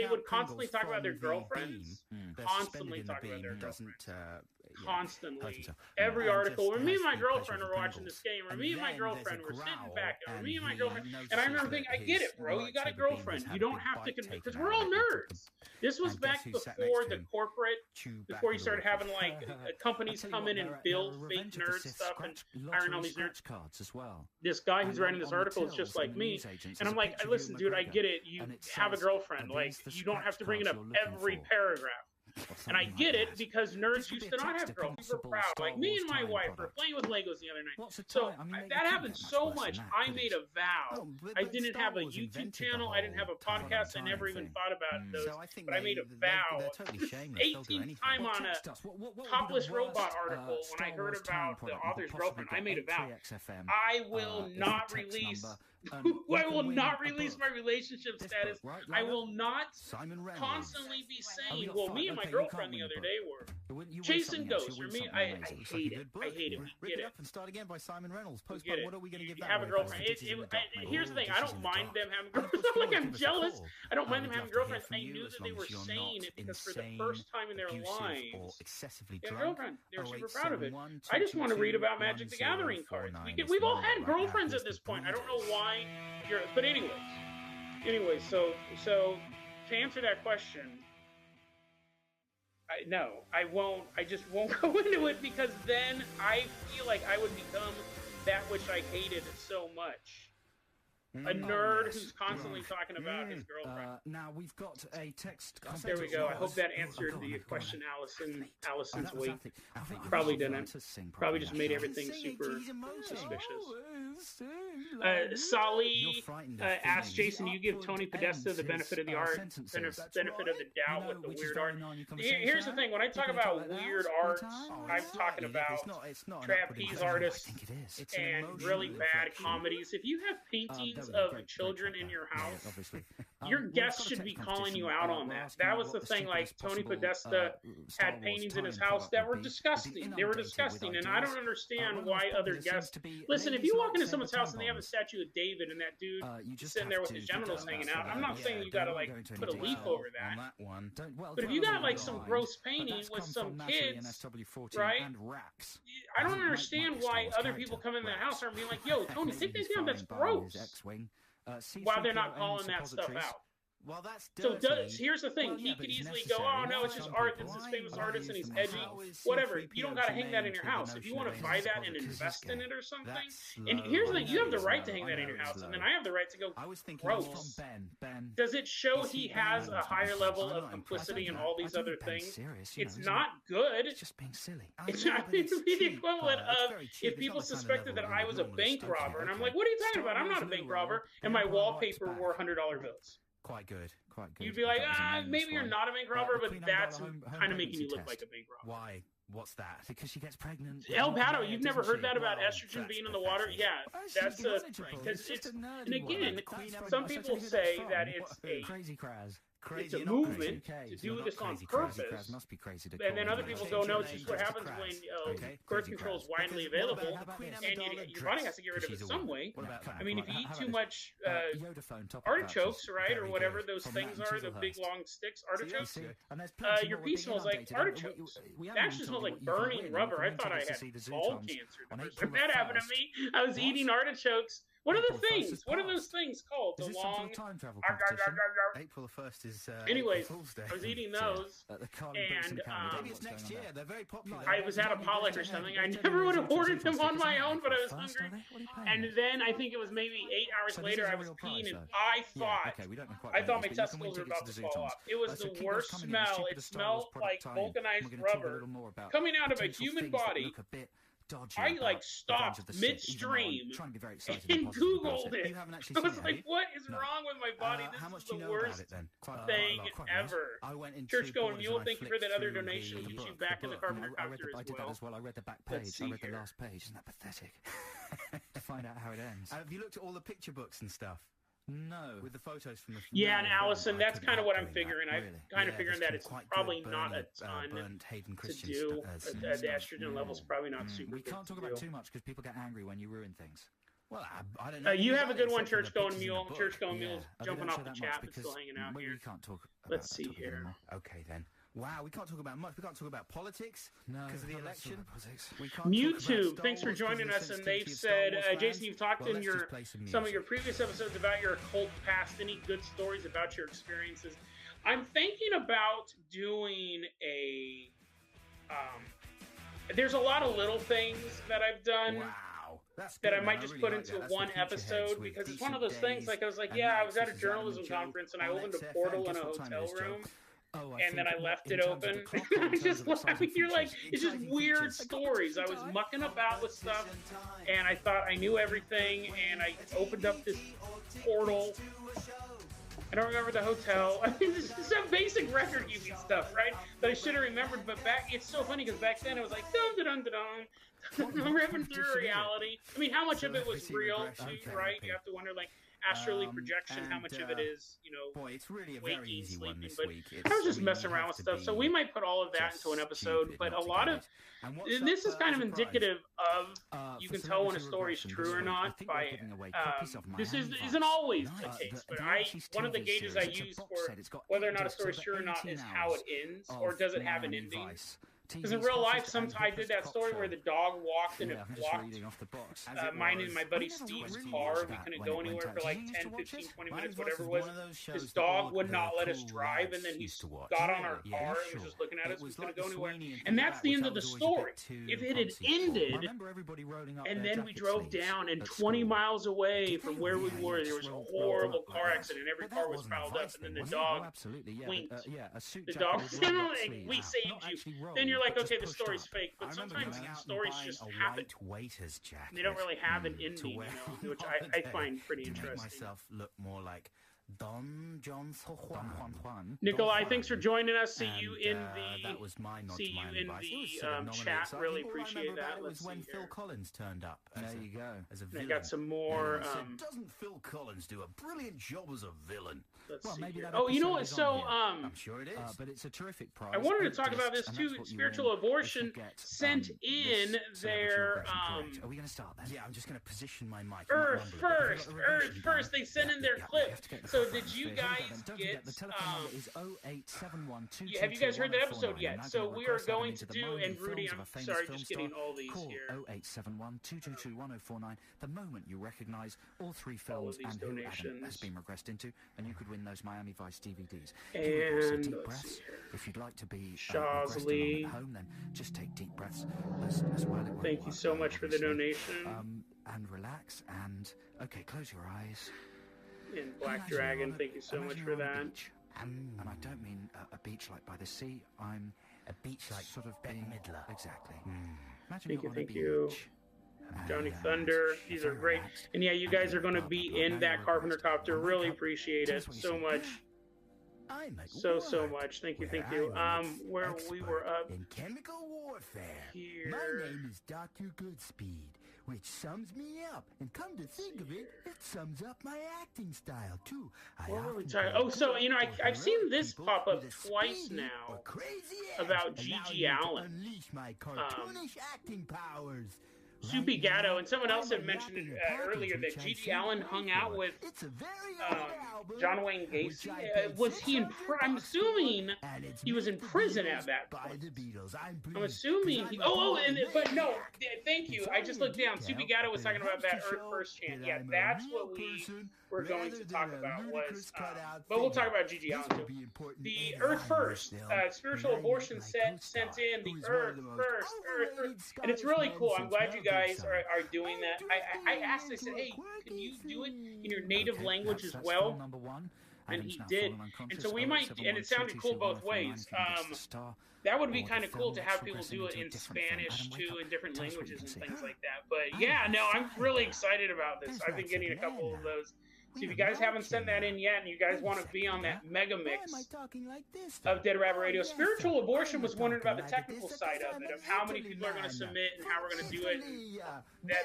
they would Pringles constantly talk about their from the girlfriends. beam, they're Constantly suspended in the talking about their beam, girlfriends. doesn't hurt Constantly. himself. Every And article, just where me has and my the pleasure girlfriend of are the watching this Pringles. game, or And me and my then there's a girlfriend were sitting growl, back there, or and me and my he girlfriend. And I notices remember thinking, I that get his it, bro. You got a lightsaber beam has girlfriend. had You a don't big have to bite convince, because taken we're out all of it. He took nerds. This was and guess back who sat before next to the him? corporate, Chewbacca before you the started Wookiee. having like companies I tell you come what, in and there are build fake Revenge of the nerd Sith stuff and scratch, hiring all lottery these nerds. scratch cards as well. This guy who's And writing this on the article is just tills like and the me, newsagents, and there's I'm a like, picture of listen, Ewan dude, I McGregor, get it. You and it have a says, girlfriend. "Are Like, these the you don't have scratch to bring it cards up you're looking every for?" paragraph. Or And I something get like it that. because This nerds could used be to a not have texted girlfriends. We were Constable proud. Star Like me Wars and my time wife were product. playing with Legos the other night. What's the So time? I mean, it that couldn't happened get much so worse than much. that, I could made it? a vow. Oh, I but didn't Star have a Wars YouTube invented the channel. I didn't have a whole time podcast. I time never even thing. thought about those. So I think But I made a they're vow. totally shameless. They'll do 18th anything. time Well, on a text us. What would be the Topless worst, Robot article when Star I heard Wars time about the product you could author's possibly girlfriend. I get? made a vow. 83XFM I will is the not text release. number. I You will can win not a release book. my relationship This status. book, right, I Lara? will not Simon Reynolds. constantly be we saying, got well, five. me and my Okay, you can't girlfriend the win other the day book. were You win chasing something else, ghosts. you'll For win me, something I amazing. Looks like hate a it. good book. I hate it. Yeah. We Rip get It it. Up and Start Again by Simon Reynolds. We Postbud, get it. what are we going to You give that have a away? girlfriend. Ditches in the Dark, mate. Here's the thing. I Ditches don't in the mind Dark. them having And of girlfriends. course, It's not like you I'm give us a jealous. call. I don't mind them We'd having love to hear girlfriends. from I you knew as that they long were as you're saying not it because for the insane, first time in their abusive, or lives, excessively they had a drunk. girlfriend. They were super 0871 proud of it. I just want to read about Magic the Gathering cards. 221 We've all had right now. girlfriends Here's at this the point. I don't know Breeders. why you're. But anyways, so to answer that question, no, I won't. I just won't go into it because then I feel like I would become that which I hated so much. A nerd who's constantly talking about his girlfriend. Now we've got a text. There we go. I hope that answered the question Allison's week. Probably didn't. Probably just made everything super suspicious. Sally asked Jason, "You give Tony Podesta the benefit of the art, benefit of the doubt with the weird art." Here's the thing: when I talk about weird art, I'm talking about trapeze artists and really bad comedies. If you have paintings of children in your house, your guests should be calling you out on that. That was the thing. Like Tony Podesta had paintings in his house that were disgusting. They were disgusting, and I don't understand why other guests. Listen, if you walk into someone's house and they have a statue of David and that dude sitting there with his genitals hanging out, I'm not saying you gotta like put a leaf over that. But if you got like some gross painting with some kids, right? I don't understand why other people come in the house and being like, "Yo, Tony, take that down. That's gross." Why they're not calling that stuff out. Well, that's so here's the thing. He could easily go, "Oh, no, it's just art. It's this famous artist and he's edgy." Whatever. You don't got to hang that in your house. If you want to buy that and invest in it or something. And here's the thing. You have the right to hang that in your house. And then I have the right to go, gross. Does it show he has a higher level of complicity in all these other things? It's not good. It's just being silly. It's not the equivalent of if people suspected that I was a bank robber. And I'm like, what are you talking about? I'm not a bank robber. And my wallpaper were $100 bills. Quite good. You'd be like, maybe you're not a bank robber, but that's kind of making you look like a bank robber. Why? What's that? Because she gets pregnant. El Pato, you've never heard that about estrogen being in the water? Yeah, that's because it's. And again, some people say that it's a crazy craze. It's a movement to do this on purpose. And then other people go, no, it's just what happens when birth control is widely available, and your body has to get rid of it some way. I mean, if you eat too much artichokes, right, or whatever those things are, the big long sticks, artichokes, your pee smells like artichokes. It actually smells like burning rubber. I thought I had ball cancer the first time that happened to me. I was eating artichokes. What are the things? What are those things called? The long time travel April the 1st is. Anyways, I was eating those, and maybe it's next year. They're very popular. I was at a Pollock or something. I never would have ordered them on my own, but I was hungry. And then I think it was maybe 8 hours later, I was peeing, and I thought my testicles were about to fall off. It was the worst smell. It smelled like vulcanized rubber coming out of a human body. I like stopped midstream and Googled it. I was like, what is wrong with my body? This is the worst thing ever. Church going mule, thank you for that other donation. We'll get you back in the Carpenter Copter as well. I read the back page. I read the last page. Isn't that pathetic? To find out how it ends. Have you looked at all the picture books and stuff? No. With the photos from the... Yeah, and Allison, that's kind of what I'm figuring. I'm kind of figuring that it's probably not a ton to do. The estrogen level's probably not super We can't talk about too much because people get angry when you ruin things. Well, I don't know. You have a good one, Church Going Mule. Church Going Mule's jumping off the chat but still hanging out here. We can't talk about Let's see here. Okay, then. Wow, we can't talk about much. We can't talk about politics because of the election. YouTube, thanks for joining us. And they've said, Jason, you've talked in some of your previous episodes about your occult past. Any good stories about your experiences? I'm thinking about doing a. There's a lot of little things that I've done. Wow. That I might just put into one episode because it's one of those things. Like I was like, yeah, I was at a journalism conference and I opened a portal in a hotel room. And then I left it open. I just, I mean, you're like, it's just weird stories. I was mucking about with stuff, and I thought I knew everything, and I opened up this portal. I don't remember the hotel. I mean, this is some basic record keeping stuff, right? That I should have remembered. But it's so funny because back then it was like, dum dum dum dum. I'm ripping through reality. I mean, how much of it was real, too, right? You have to wonder, like, astral projection, how much of it is, you know, boy, it's really a very easy sleeping, one this but week. I was just messing around with stuff, so we might put all of that into an episode, but a lot of, and this is kind of indicative of, you can tell when a story is true or not by, this isn't always the case, but one of the gauges I use for whether or not a story is true or not is how it ends, or does it have an ending? Because in real life, sometimes I did that story where the dog walked and it blocked mine and my buddy Steve's car. We couldn't go anywhere for like 10, 15, 20 minutes, whatever it was. His dog would not let us drive, and then he got on our car and was just looking at us. We couldn't go anywhere. And that's the end of the story. If it had ended, and then we drove down, and 20 miles away from where we were, there was a horrible car accident. Every car was piled up, and then the dog winked. The dog, like, we saved you. Then you're like, okay, the story's fake, but sometimes stories just happen. They don't really have an ending, you know, which I find pretty interesting. Myself look more like Don Juan. Nikolai, thanks for joining us. See you in the chat. Really appreciate that. It was when Phil Collins turned up. There you go. As a villain. I got some more. Doesn't Phil Collins do a brilliant job as a villain? Maybe oh, you know what? So, I'm sure it is. But it's a terrific prize. I wanted to talk about this too. Spiritual Abortion sent in their. Are we going to start then? Yeah, I'm just going to position my mic. Earth first. They sent in their clip. So did you guys get? Have you guys heard that episode yet? So we are going to do. And Rudy, I'm sorry, just getting all these here. 0871-222-1049. The moment you recognize all three films and who Adam has been regressed into, and you could win those Miami Vice DVDs. And deep breaths. If you'd like to be Shazly at home, then just take deep breaths as well. Thank you so much for the donation. And relax and okay, close your eyes. And Black Dragon, thank you so much for that. And I don't mean a beach like by the sea. I'm a beach like sort of Bette Midler. Exactly. Imagine thank you. Johnny Thunder, these are great. And yeah, you guys are going to be in that Carpenter Copter. Really appreciate it so much. So much. Thank you. Where we were up in chemical warfare. Here. My name is Dr. Goodspeed, which sums me up. And come to think of it, it sums up my acting style too. Oh, so you know, I've seen this pop up twice now about Gigi Allen. Unleash my cartoonish acting powers. Soupy Gatto, and someone else had mentioned earlier that Gigi Allen hung out with John Wayne Gacy. Was he in? I'm assuming he was in prison at that point. I'm assuming. But no. Thank you. I just looked down. Soupy Gatto was talking about that Earth First chant. Yeah, that's what we're going to talk about. But we'll talk about Gigi Allen too. The Earth First, Spiritual Abortion sent in the Earth First, and it's really cool. I'm glad you guys are doing that. I asked, I said, hey, can you do it in your native language as well? And he did. And so we might, and it sounded cool both ways. That would be kind of cool to have people do it in Spanish too, in different languages and things like that. But yeah, no, I'm really excited about this. I've been getting a couple of those So if you guys haven't sent that in yet and you guys want to be on that mega mix of Dead Rabbit Radio, Spiritual Abortion was wondering about the technical side of it, of how many people are going to submit and how we're going to do it.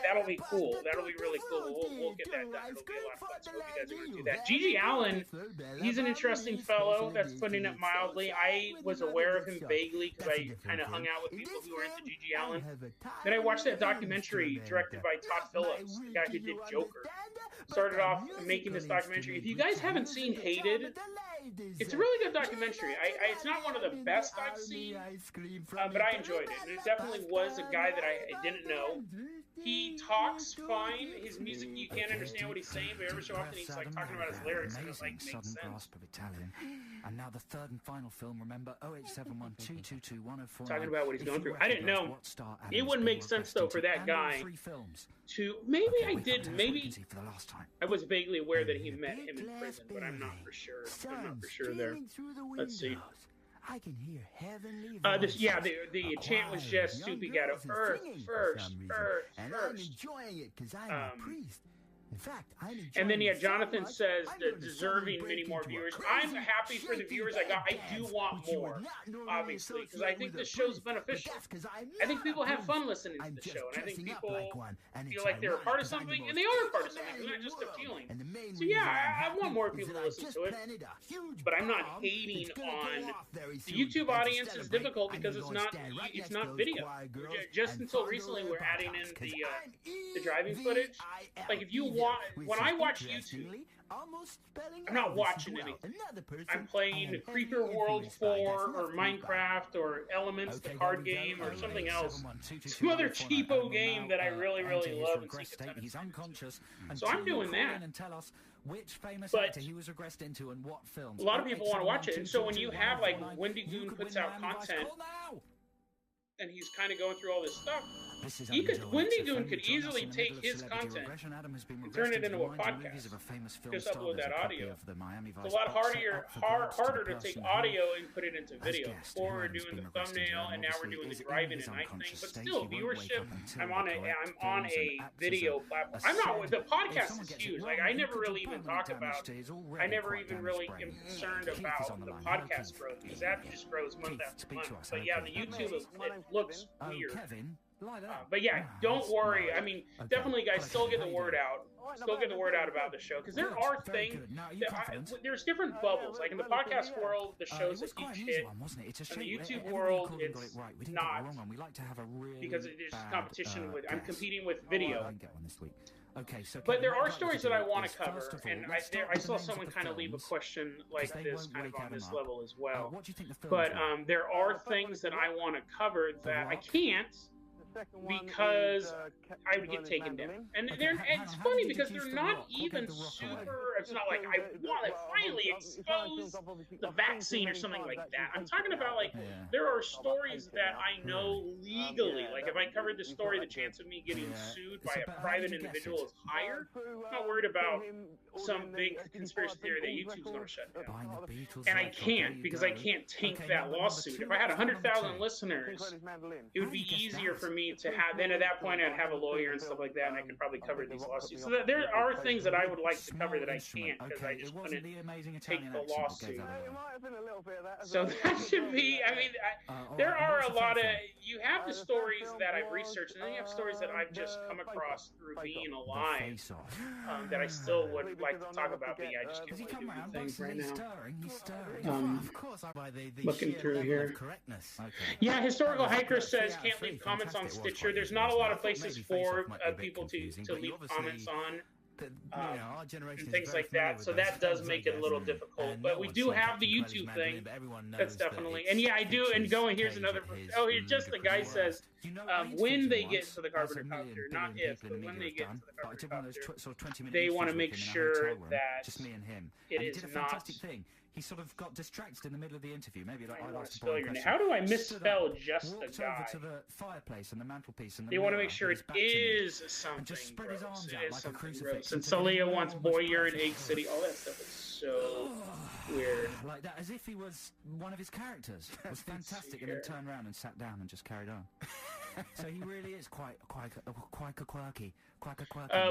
That'll be cool. That'll be really cool. We'll get that done. It'll be a lot of fun. So if you guys are going to do that. Gigi Allen, he's an interesting fellow. That's putting it mildly. I was aware of him vaguely because I kind of hung out with people who were into Gigi Allen. Then I watched that documentary directed by Todd Phillips, the guy who did Joker. Started off making this documentary. If you guys haven't seen Hated, it's a really good documentary. It's not one of the best I've seen, but I enjoyed it. And it definitely was a guy that I didn't know. He talks fine. His music, you can't understand what he's saying, but every so often he's like talking about his lyrics and it like makes sense. And now the third and final film, remember, 0871222104. Talking about what he's going through. I didn't know. It wouldn't make sense though for that guy to maybe I was vaguely aware that he met him in prison, but I'm not for sure. I'm not for sure there. Let's see. I can hear heavenly the chant was just Soupy Gatto. Earth first. And I'm enjoying it because I'm a priest. In fact, and then Jonathan says the deserving many more viewers. I'm happy for the viewers I got. I do want more, obviously, because I think this show's beneficial. I think people have fun listening to the show, and I think people feel like they're a part of something, and they are a part of something. It's not just a feeling. So yeah, I want more people to listen to it, but I'm not hating on the YouTube audience. Is difficult because it's not video. Just until recently, we're adding in the driving footage. Like if you when I watch YouTube, I'm not watching anything. I'm playing Creeper World 4 or Minecraft or Elements, the card game, or something else. Some other cheapo game that I really, really love and sink a ton of time into. So I'm doing that. But a lot of people want to watch it. And so when you have, like, Wendy Goon puts out content, and he's kind of going through all this stuff, Wendy Goon could easily take his content and turn it into a podcast. Just upload that audio. It's a lot harder to take audio and put it into video. Before we're doing the thumbnail, and now we're doing the driving at night thing. But still, viewership. I'm on a video platform. The podcast is huge. Like I never really even talk about. I never even really am concerned about the podcast growth because that just grows month after month. But yeah, the YouTube it looks weird. But yeah, don't worry. I mean, definitely, guys, still get the word out. Still get the word out about the show because there are things. There's different bubbles. Like in the podcast world, the show's a huge hit. In the YouTube world, it's not because there's competition with. I'm competing with video. But there are stories that I want to cover, and I saw someone kind of leave a question like this, kind of on this level as well. But there are things that I want to cover that I can't. Because I would get taken down, and it's funny because they're not even super. It's not like I want to finally expose the vaccine or something like that. I'm talking about like there are stories that I know legally. Like if I covered the story, the chance of me getting sued by a private individual is higher. I'm not worried about some big conspiracy theory that YouTube's going to shut down, and I can't because I can't tank that lawsuit. If I had 100,000 listeners, it would be easier for me to have. Then at that point, I'd have a lawyer and stuff like that, and I could probably cover these lawsuits. So there are things that I would like to cover that I can't because I just couldn't take the lawsuit. So that should be. I mean, there are a lot of. You have the stories that I've researched, and then you have stories that I've just come across through being alive that I still would like to talk about. But yeah, I just can't really do things right now. Looking through here. Yeah, Historical Hiker says can't leave comments on Stitcher. There's not a lot of places for people to leave comments on. And things like that, so that does make it a little difficult. But we do have the YouTube thing. That's definitely, and yeah, I do. And going here's another. Oh, here just the guy says when they get to the Carpenter Copter, not if, but when they get to the Carpenter Copter, they want to make sure that it is not. He sort of got distracted in the middle of the interview. Maybe like I asked how do I misspell just the guy? Over to the fireplace and the mantelpiece and the they want to make sure it is something. And just spread his arms out like a crucifix. And Salia wants Boyer in Egg City. All that stuff is so weird. Like that, as if he was one of his characters. It was fantastic, and then turned around and sat down and just carried on. So he really is quite quirky.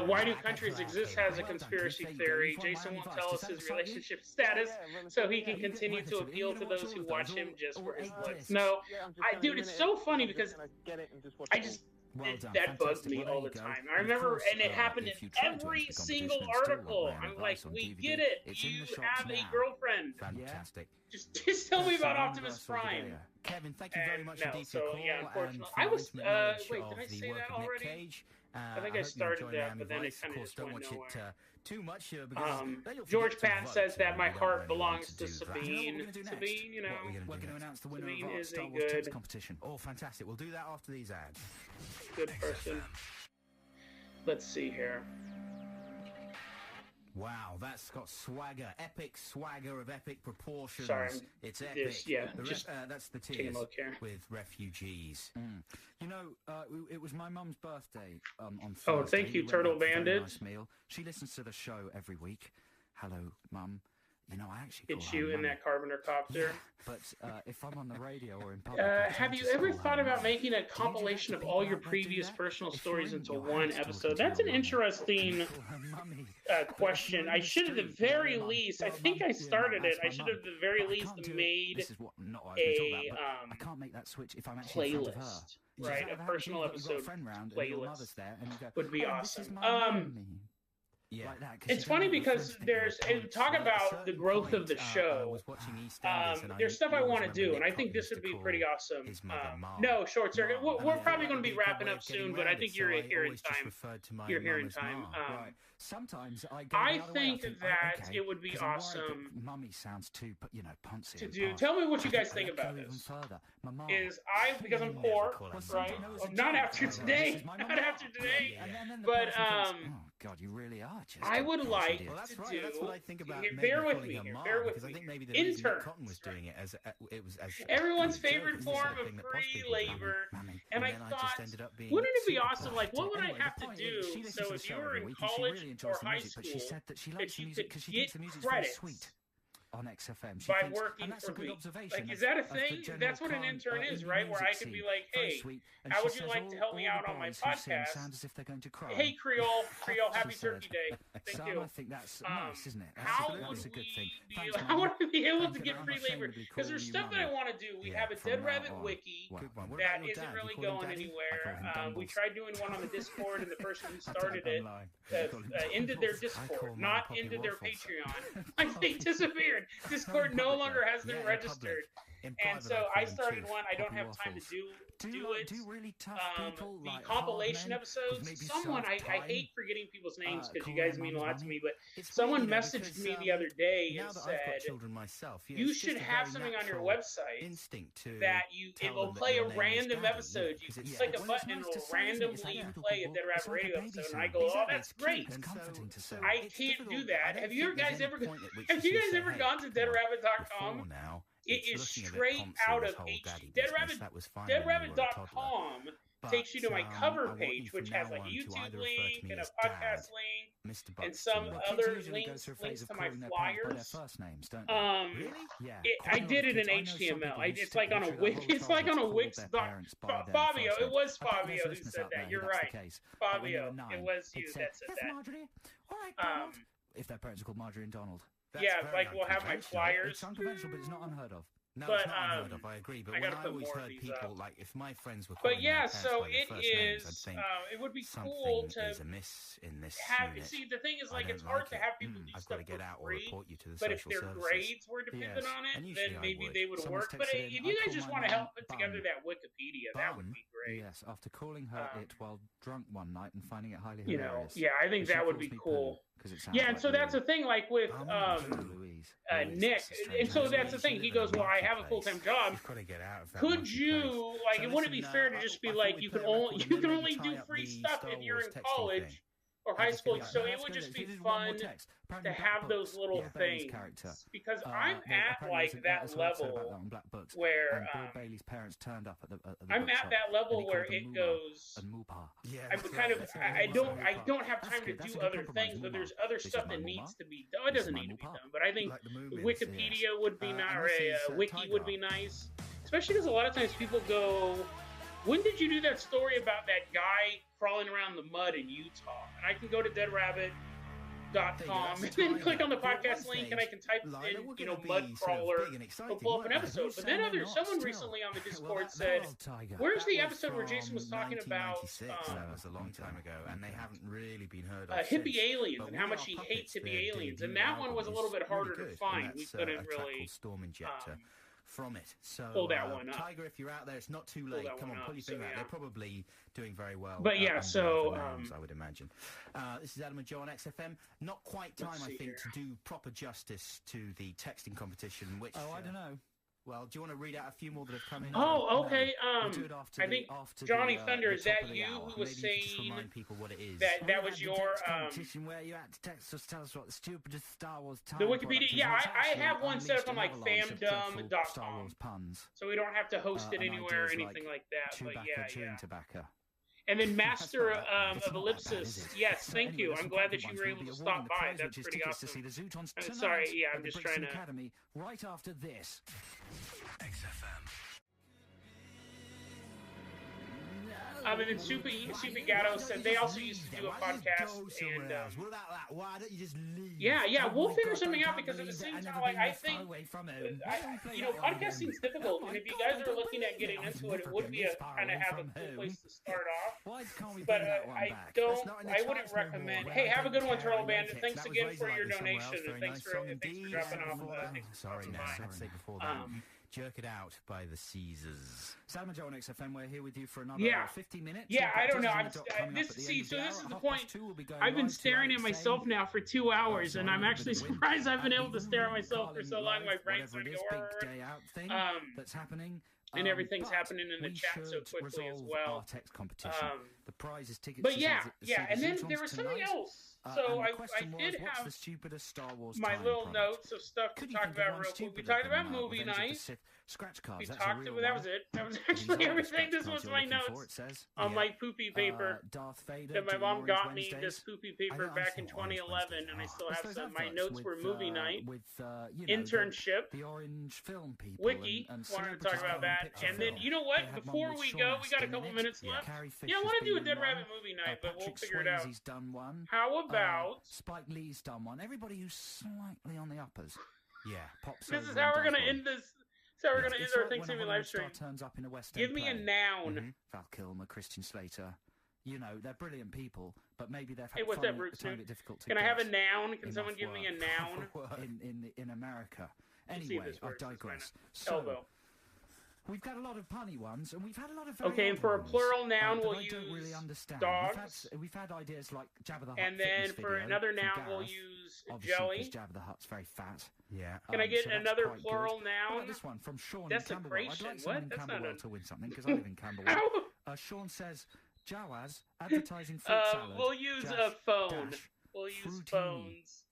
Why do countries exist has a conspiracy theory. Jason won't tell us his relationship status, so he can continue to appeal to those who watch him just for his looks. No, dude, it's so funny because I just that bugs me all the time. I remember, and it happened in every single article. I'm like, we get it. You have a girlfriend. Fantastic. Just tell me about Optimus Prime. Kevin, thank you very much for so yeah, unfortunately, I was. Wait, did I say that already? I think I started that, but then it kind of just went nowhere. Too much George Patton says that my heart belongs to Sabine. Sabine, you know, we're going to announce the winner Sabine of our is Star a Wars good competition. Oh, fantastic! We'll do that after these ads. Good person. Let's see here. Wow, that's got swagger, epic swagger of epic proportions. Sorry, it's epic. That's the tears with refugees. You know, it was my mum's birthday on Thursday. Oh, thank you, Turtle Bandit. Nice meal. She listens to the show every week. Hello, Mum. You know, I actually it's you in that Carpenter copter. But if I'm on the radio or in public, have you ever thought about making a compilation of all your previous personal stories into one episode? That's an interesting question. I should have, at the very least, I think I started it. I should have, at the very least, made a I can't make that switch if I'm actually in front of her. Right, a personal episode playlist would be awesome. Yeah. Like that, it's funny because there's talk about the growth of the show. There's stuff I want to do, and I think this would be pretty awesome. No, Short Circuit. We're probably going to be wrapping up soon, but I think you're here in time. You're here in time. Sometimes I think that it would be awesome. Mummy sounds too, poncy. To do. Tell me what you guys think about this. Because I'm poor, right? Not after today. Not after today. But God, you really are. I would like to do. That's what I think about. Bear with me here. Bear with me. I think maybe the interns. Cotton was doing it as everyone's favorite form of free labor, and I thought, wouldn't it be awesome? Like, what would I have to do? So if you were in college or high school, that you could get credits on XFM by working for me. Like, is that a thing? That's what an intern is, right? Where I could be like, hey, how would you like to help me out on my podcast? Hey, Creole, happy Turkey Day. Thank you. I think that's nice, isn't it? That's a good thing. I want to be able to get free labor because there's stuff that I want to do. We have a Dead Rabbit wiki that isn't really going anywhere. We tried doing one on the Discord, and the person who started it ended their Discord, not ended their Patreon. They disappeared. Discord no longer has them registered, and so I started one. I don't have time to do it. Really tough people, the compilation episodes. Someone I hate forgetting people's names because you guys mean a lot to me, but someone messaged me the other day and said you should have something on your website that it will play a random episode. You can click a button and it will randomly play a Dead Rabbit Radio episode, and I go, oh, that's great. I can't do that. Have you guys ever gone to deadrabbit.com? It is straight out of HD. Deadrabbit.com takes you to my cover page, which has like a YouTube link and a podcast link and some other links to my flyers. I did it in HTML. It's like on a Wix. It's like on a Wix. Fabio, it was Fabio who said that. You're right, Fabio. It was you that said that. If their parents are called Marjorie and Donald. We'll have my flyers. It's unconventional, but it's not unheard of. No, but, it's not unheard of. I agree. But when I always heard people, like, if my friends were calling their parents by their first names, I'd think it would be cool to is amiss in this unit. See, the thing is, like, it's hard to have people do stuff for free. But if their grades were dependent on it, then maybe they would work. But if you guys just want to help put together that Wikipedia, that would be great. Yes, after calling her it while drunk one night and finding it highly hilarious. I think that would be cool. Yeah, and so that's the thing, like with Nick, and so that's the thing. He goes, well, I have a full-time job. Could you, like, it wouldn't be fair to just be like, you can only do free stuff if you're in college or high school. So it would just be fun to have those little things, because I'm at like that level where Bill Bailey's parents turned up at the I'm at that level where it goes. I'm kind of I don't have time to do other things, but there's other stuff that needs to be done. It doesn't need to be done, but I think Wikipedia would be nice, or a wiki would be nice, especially because a lot of times people go when did you do that story about that guy crawling around the mud in Utah? And I can go to deadrabbit.com and then click on the podcast link, and I can type in, mud crawler, to pull up an episode. But then someone recently on the Discord said, "Where's the episode where Jason was talking about that was a long time ago, and they haven't really been heard of hippie aliens and how much he hates hippie aliens?" And that one was a little bit harder to find. We couldn't really Storm Injector from it. So pull that one up. Tiger, if you're out there, it's not too late. Come on, pull your finger out. They're probably doing very well. But yeah, so I would imagine. This is Adam and Joe on XFM. Not quite time, I think, to do proper justice to the texting competition. Which I don't know. Well, do you want to read out a few more that have come in? Oh, okay. We'll I think Johnny Thunder, is that you who was saying people what it is. that was your competition where you had to text us, tell us what the stupidest Star Wars time the Wikipedia? Yeah, I have one set up on like famdom.com, so we don't have to host it anywhere or anything like that. But yeah. Tobacco. And then Master of Ellipsis, yes, thank you. I'm glad that you were able to stop by. That's pretty awesome. I'm sorry, yeah, I'm just trying to... Academy right after this. XFM. And then Super Gatto said they also used to do a podcast, and why don't you just leave? Yeah, we'll figure something out, because at the same time, like, I think, podcasting's difficult, and if you guys are looking at getting into it, it would be kind of have a cool place to start off. But I wouldn't recommend. Hey, have a good one, Turtle Bandit. Thanks again for your donation, and thanks for dropping off. Sorry, let's say before that. Jerk It Out by the Caesars. Sam and Joe on XFM, we're here with you for another 50 minutes. Yeah, I don't know. This is the point. I've been staring at myself now for 2 hours, and I'm actually surprised I've been able to stare at myself for so long. My brain's starting to go. That's happening. And everything's happening in the chat so quickly as well. Our text competition. The prize is tickets. But yeah, and then there was something else. So I did have the stupidest Star Wars my little notes of stuff to talk about real quick. We talked about movie night. Scratch cards. We talked about that was it. That was actually everything. This was my notes on my poopy paper that my mom got me. This poopy paper back in 2011, and I still have some. My notes were movie night, internship, the Orange Film people, Wiki. Wanted to talk about that, and then you know what? Before we go, we got a couple minutes left. Yeah, I want to do a Dead Rabbit movie night, but we'll figure it out. How about Spike Lee's done one? Everybody who's slightly on the uppers. Yeah, pops. This is how we're gonna end this. So we're going to end our Thanksgiving live stream. Turns up in a West Give me a noun. Val Kilmer, Christian Slater. You know, they're brilliant people, but maybe they're what's that, Roots? It difficult to Can I have a noun? Can someone give me a noun? in America. Anyway, I digress. Elbow. We've got a lot of punny ones, and we've had a lot of okay, and for a plural noun, we'll use dogs. We've had ideas like Jabba the Hutt. And then for another noun, we'll use jelly. Jabba the Hutt's very fat. Yeah. Can I get another plural noun? This one from Sean Desecration. In Camberwell. I'd like someone in Camberwell to win something, because I live in Camberwell. Sean says, Jawaz, advertising fruit salad. We'll use a phone. We'll use phones.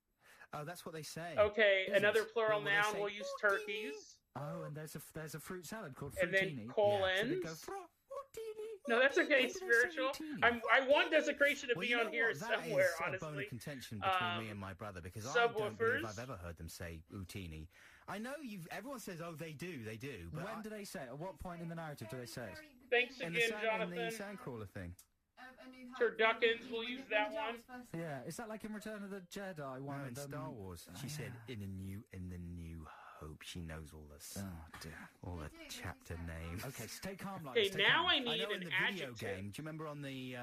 Oh, that's what they say. Okay, another plural noun, we'll use turkeys. Oh, and there's a fruit salad called fruitini. And then colons. Yeah, so no, that's okay. Spiritual. I want desecration to be on here somewhere. That is a bone of contention between me and my brother, because I don't believe I've ever heard them say Utini. I know everyone says, oh, they do. But when do they say it? At what point in the narrative do they say it? Thanks again, Jonathan. In the Sandcrawler thing. Turduckins, we'll use that one. Yeah, is that like in Return of the Jedi? No, in Star Wars. She said, in the new hope. She knows all the all the chapter names. Okay, stay calm. Okay, now I need an adjective. Video game. Do you remember on the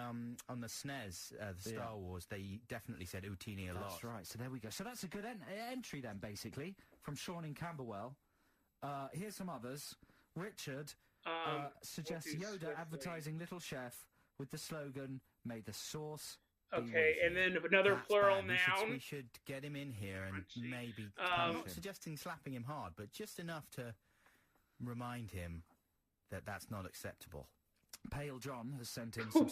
SNES, the Star Wars? They definitely said Utini a lot. That's right. So there we go. So that's a good entry then, basically, from Sean in Camberwell. Here's some others. Richard suggests Yoda advertising Little Chef with the slogan, "May the sauce." Okay, and then another plural noun. We should get him in here and maybe. I'm not suggesting slapping him hard, but just enough to remind him that that's not acceptable. Pale John has sent in some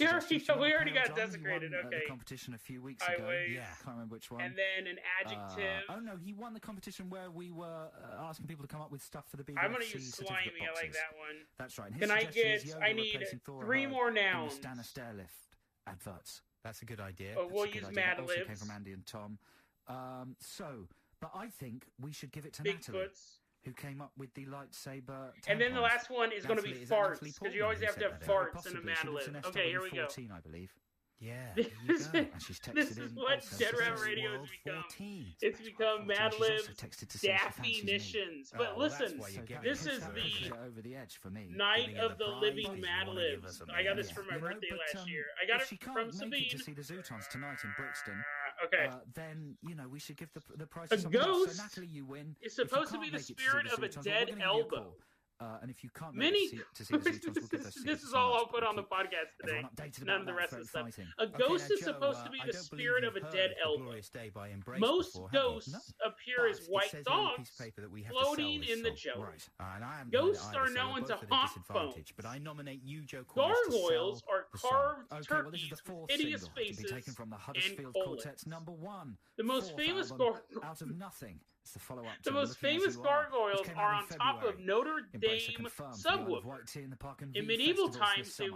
we already got desecrated. Okay. The competition a few weeks ago. Yeah, can't remember which one. And then an adjective. Oh no, he won the competition where we were asking people to come up with stuff for the BBC. I'm going to use slimy. I like that one. That's right. Can I get? I need 3 more nouns. Stannis Stairlift adverts. That's a good idea. We'll use Mad Libs. Also came from Andy and Tom. But I think we should give it to Natalie. who came up with the lightsaber tampons. And then the last one is going to be farts, because you always have to have farts in a Mad Lib. Okay, here we go. I believe. Yeah, this is what Dead Rat Radio has become. It's become Mad Lib's Daffy-nitions. But listen, this is the Night of the Living Mad Libs. I got this for my birthday last year. I got it from Sabine. To see the Zootons tonight in Brixton. Okay. Then we should give the prize. A ghost so Natalie, you win. Is supposed to be the spirit of a dead elbow. And if you can't Many to see the Zootons, we'll give this is all I'll put on the podcast today. None of the rest of the stuff. A ghost is supposed to be the spirit of a dead elbow. Most ghosts appear as white dogs floating in the jelly. Ghosts are known to haunt phones. Gargoyles are carved turkeys with hideous faces and colons. The most famous out of nothing. The most famous gargoyles are on top of Notre Dame subwoofers. In medieval times, they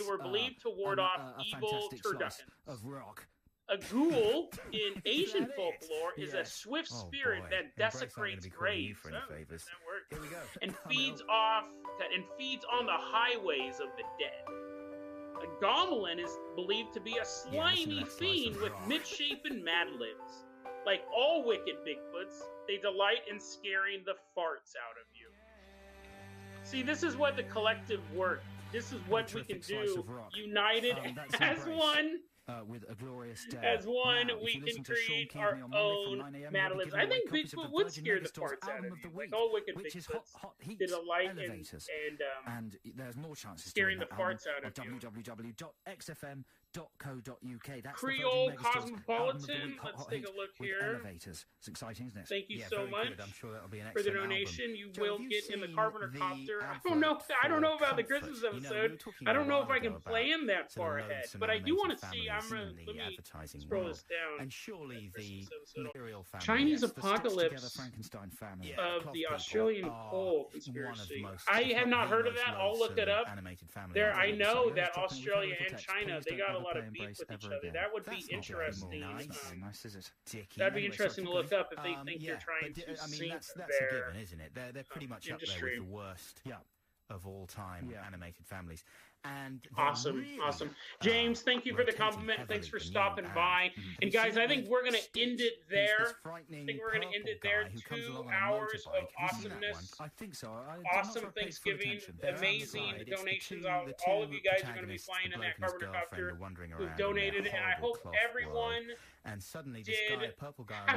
were believed to ward off evil turduckens. A ghoul in Asian folklore is a swift spirit that desecrates graves. That works. And feeds on the highways of the dead. A goblin is believed to be a slimy fiend with misshapen Mad Libs. Like all wicked Bigfoots, they delight in scaring the farts out of you. See, this is what the collective work. This is what we can do. United as one. With a glorious day. As one, we can create our own Mad Libs. I think Bigfoot would scare the farts out of you. Like all wicked Bigfoots, they delight in there's more chances scaring the farts out of you. www.xfm.co.uk. That's Creole Cosmopolitan. Let's take a look here. Elevators. It's exciting, isn't it? Thank you so much for the donation. You will get in the Carpenter Copter. I don't know about the Christmas episode. I don't know if I can plan that far ahead, but I do want to see. Let me scroll this down. And surely the Chinese apocalypse of the Australian coal conspiracy. I have not heard of that. I'll look it up. There, I know that Australia and China, they got a lot of beef with each other. That would be interesting. That'd be interesting to look up if they think you're trying to sink that's a given, isn't it? They're pretty much up there with the worst of all time animated families. And awesome. James, thank you for the compliment. Thanks for stopping by. And guys, I think we're going to end it there. 2 hours of awesomeness. I think so. Awesome Thanksgiving. Amazing donations. All of you guys are going to be flying in that Carpenter Copter who've donated. And I hope everyone I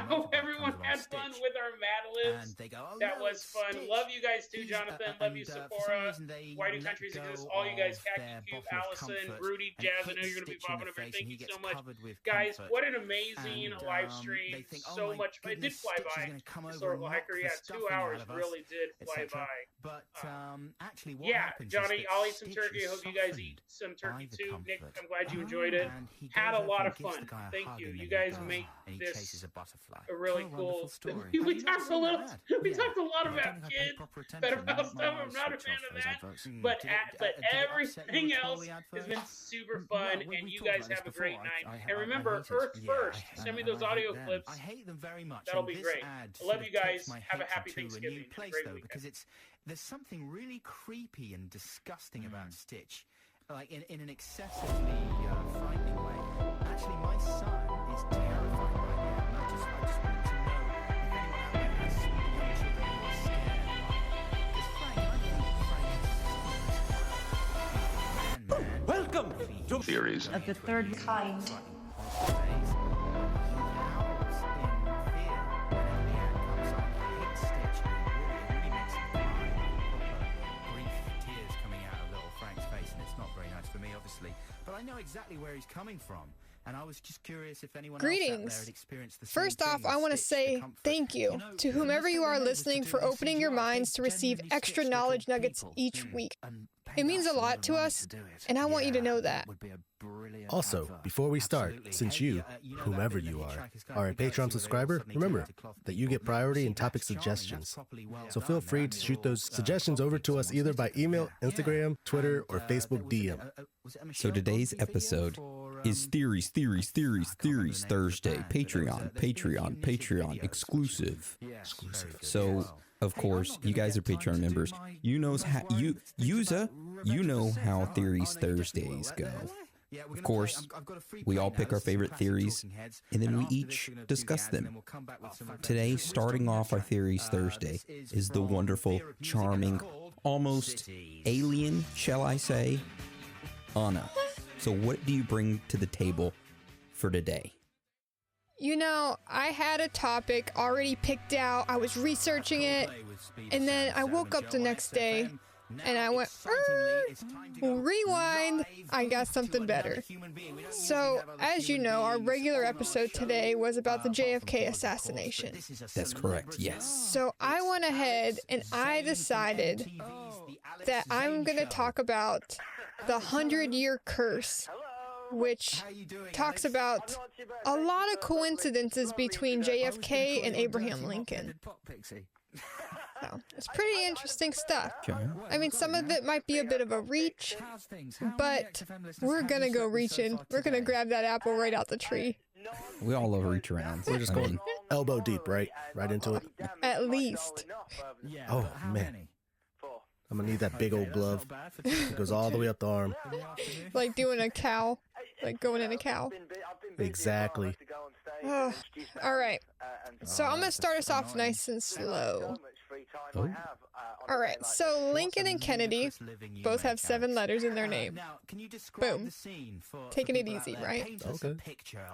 hope everyone had fun with our Mad Libs. That was fun. Love you guys too, Jonathan. Love you, Sephora. Why do countries exist? All you guys, Khaki Cube, Allison, Rudy, Jazz. I know you're going to be popping up here. Thank you so much. Guys, what an amazing live stream. So much fun. It did fly by. Historical Hiker, 2 hours really did fly by. But actually, what happens Johnny, I'll eat some turkey. I hope you guys eat some turkey too. Nick, I'm glad you enjoyed it. Had a lot of fun. Thank you. You guys make this a really cool story. We talked a lot about kids, pedophile stuff. I'm not a fan of that, but everything else has been super fun, and you guys have a great night. And remember, Earth first. Send me those audio clips. I hate them very much. That'll be great. I love you guys. Have a happy Thanksgiving. Place, though, because there's something really creepy and disgusting about Stitch, like in an excessively frightening way. Actually, my son is terrified right now, and I just want to know if anyone out there has seen young children who are scared. Because Frank, I think welcome to Theories of the Third Kind. But I know exactly where he's coming from, and I was just curious if anyone else out there had experienced the same thing. First off, I want to say thank you to whomever you are listening for opening your minds to receive extra knowledge nuggets each week. It means a lot to us, and I want you to know that. Also, before we start, since you, whomever you are a Patreon subscriber, remember that you get priority in topic suggestions. So feel free to shoot those suggestions over to us either by email, Instagram, Twitter, or Facebook DM. So today's episode is Theories Thursday, Patreon exclusive. So of course, you guys are Patreon members. You know how Theories Thursdays go. Of course, we all pick our favorite theories, and then we each discuss them. Today, starting off our Theories Thursday, is the wonderful, charming, almost alien, shall I say, Anna. So what do you bring to the table for today? You know, I had a topic already picked out. I was researching it, and then I woke up the next day, and I went, rewind, I got something better. So, as you know, our regular episode today was about the JFK assassination. That's correct, yes. So I went ahead and I decided that I'm going to talk about the 100-year curse, which talks about a lot of coincidences between JFK and Abraham Lincoln. So, it's pretty interesting stuff. I mean, some of it might be a bit of a reach, but we're gonna go reaching. We're gonna grab that apple right out the tree. We all love reach arounds. We're just going elbow deep, right? Right into it. At least. Oh, man. I'm gonna need that big old glove. It goes all the way up the arm. Like doing a cow. Like going in a cow. Exactly. Oh, all right. So I'm gonna start us off nice and slow. Oh. All right. So Lincoln and Kennedy both have 7 letters in their name. Boom. Taking it easy, right? Okay.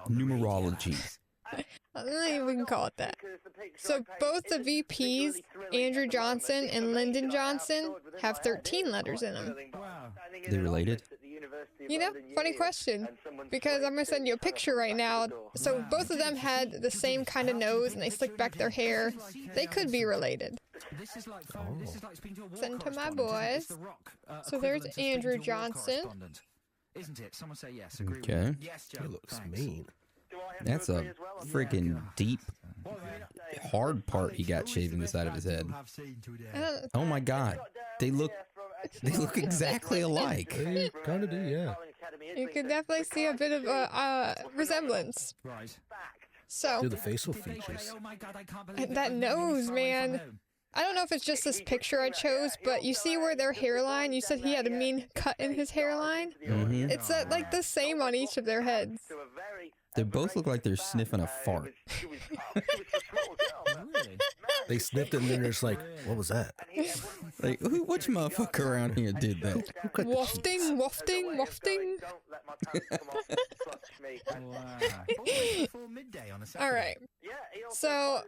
Numerology. I don't think we can call it that. So both the VPs, Andrew Johnson and Lyndon Johnson, have 13 letters in them. They related? You know, funny question, because I'm going to send you a picture right now. So both of them had the same kind of nose and they slicked back their hair. They could be related. Send to my boys. So there's Andrew Johnson. Isn't it? Someone say yes. Okay. He looks mean. That's a freaking deep, hard part he got shaving the side of his head. Oh my god. They look exactly alike. They kind of do, yeah. You can definitely see a bit of a resemblance. Right. So, Do the facial features. that nose, man. I don't know if it's just this picture I chose, but you see where their hairline, you said he had a mean cut in his hairline? Mm-hmm. It's like the same on each of their heads. They both look like they're sniffing a fart. They sniffed it and then they're just like, what was that? Like, which motherfucker around here did that? Wafting, wafting, wafting. All right. So,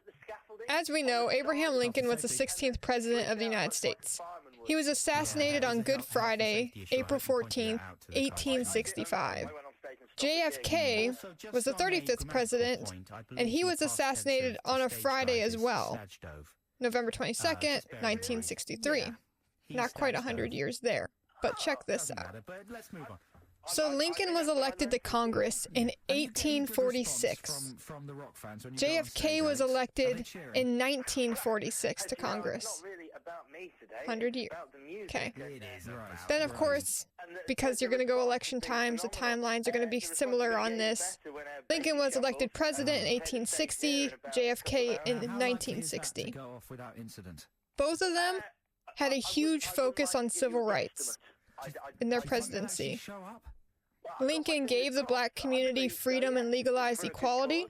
as we know, Abraham Lincoln was the 16th president of the United States. He was assassinated on Good Friday, April 14th, 1865. JFK was the 35th president, and he was assassinated on a Friday as well, November 22nd, 1963. Not quite 100 years there, but check this out. So Lincoln was elected to Congress in 1846. JFK was elected in 1946 to Congress. 100 years. Okay. Then, of course, because you're going to go election times, the timelines are going to be similar on this. Lincoln was elected president in 1860, JFK in 1960. Both of them had a huge focus on civil rights in their presidency. Lincoln gave the black community freedom and legalized equality.